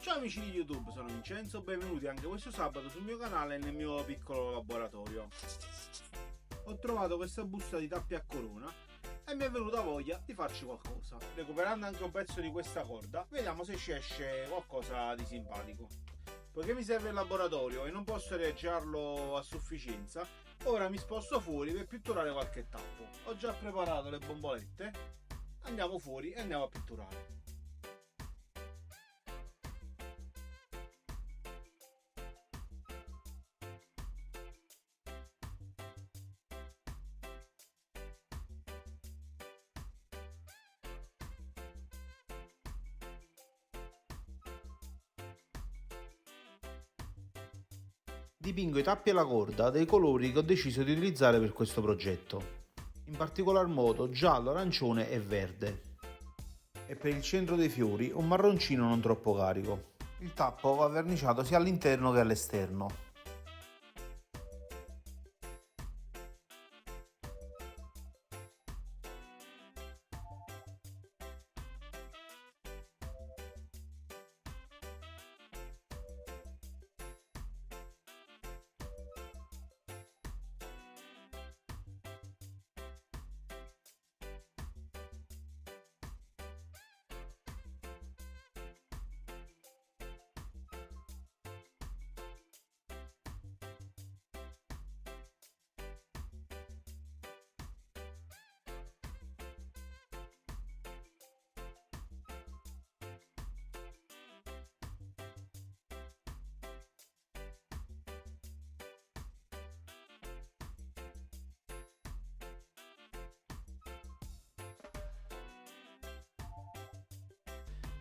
Ciao amici di YouTube, sono Vincenzo, benvenuti anche questo sabato sul mio canale e nel mio piccolo laboratorio. Ho trovato questa busta di tappi a corona e mi è venuta voglia di farci qualcosa. Recuperando anche un pezzo di questa corda, vediamo se ci esce qualcosa di simpatico. Poiché mi serve il laboratorio e non posso reaggiarlo a sufficienza, ora mi sposto fuori per pitturare qualche tappo. Ho già preparato le bombolette, andiamo fuori e andiamo a pitturare. Dipingo i tappi e la corda dei colori che ho deciso di utilizzare per questo progetto, in particolar modo giallo, arancione e verde. E per il centro dei fiori un marroncino non troppo carico. Il tappo va verniciato sia all'interno che all'esterno.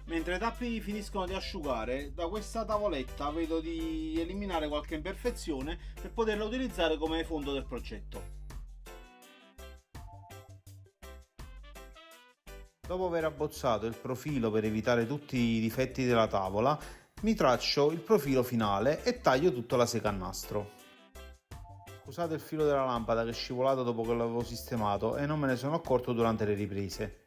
Mentre i tappi finiscono di asciugare, da questa tavoletta vedo di eliminare qualche imperfezione per poterla utilizzare come fondo del progetto. Dopo aver abbozzato il profilo per evitare tutti i difetti della tavola, mi traccio il profilo finale e taglio tutta la sega a nastro. Scusate il filo della lampada che è scivolato dopo che l'avevo sistemato e non me ne sono accorto durante le riprese.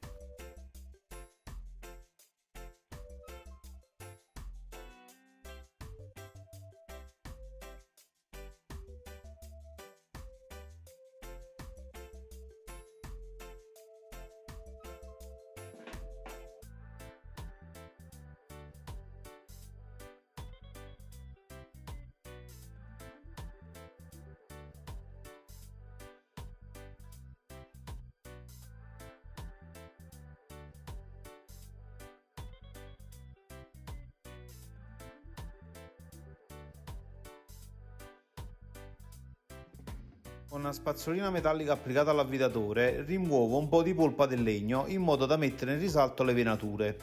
Con una spazzolina metallica applicata all'avvitatore rimuovo un po' di polpa del legno in modo da mettere in risalto le venature.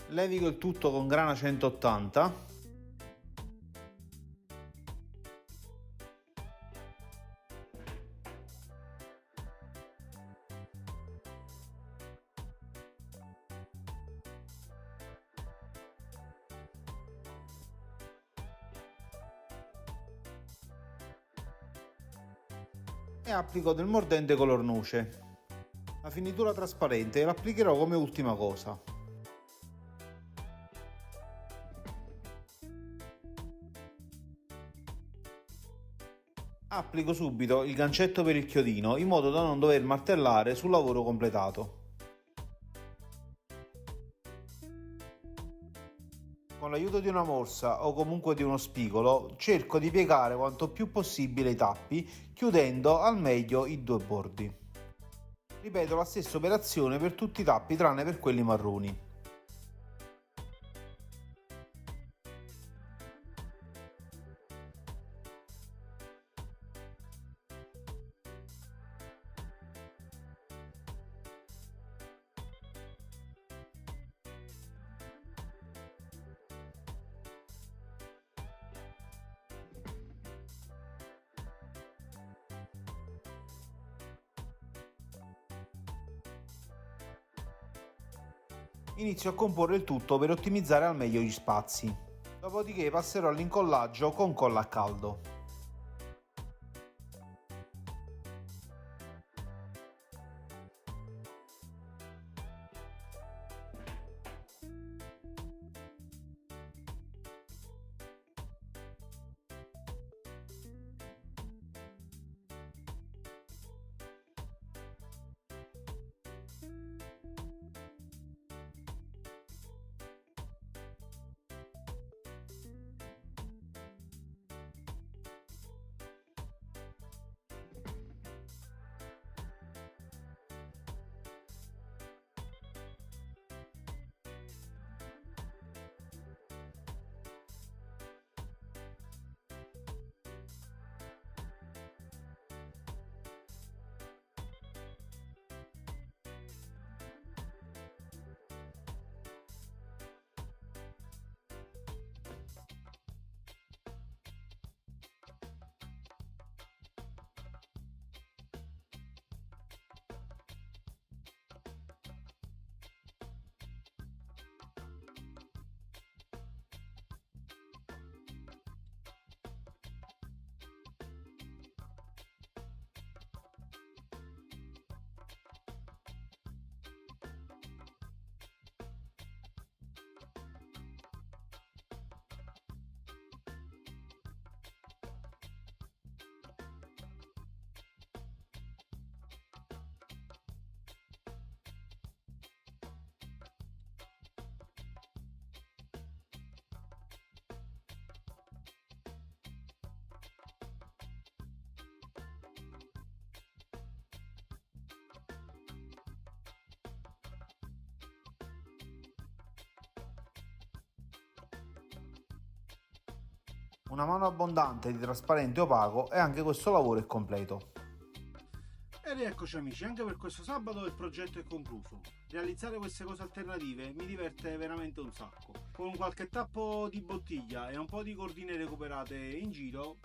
Levigo il tutto con grana 180 e applico del mordente color noce. La finitura trasparente l'applicherò come ultima cosa. Applico subito il gancetto per il chiodino in modo da non dover martellare sul lavoro completato. Con l'aiuto di una morsa o comunque di uno spigolo cerco di piegare quanto più possibile i tappi chiudendo al meglio i due bordi. Ripeto la stessa operazione per tutti i tappi tranne per quelli marroni. Inizio a comporre il tutto per ottimizzare al meglio gli spazi. Dopodiché passerò all'incollaggio con colla a caldo. Una mano abbondante di trasparente opaco e anche questo lavoro è completo. E rieccoci amici, anche per questo sabato il progetto è concluso. Realizzare queste cose alternative mi diverte veramente un sacco. Con qualche tappo di bottiglia e un po' di cordine recuperate in giro,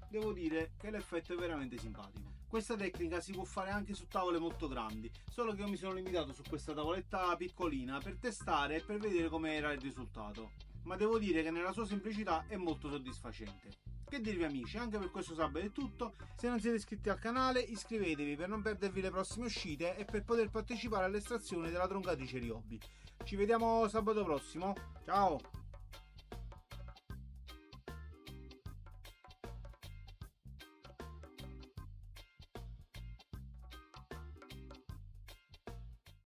devo dire che l'effetto è veramente simpatico. Questa tecnica si può fare anche su tavole molto grandi, solo che io mi sono limitato su questa tavoletta piccolina per testare e per vedere com'era il risultato. Ma devo dire che nella sua semplicità è molto soddisfacente. Che dirvi amici, anche per questo sabato è tutto. Se non siete iscritti al canale iscrivetevi per non perdervi le prossime uscite e per poter partecipare all'estrazione della troncatrice Ryobi. Ci vediamo sabato prossimo, ciao!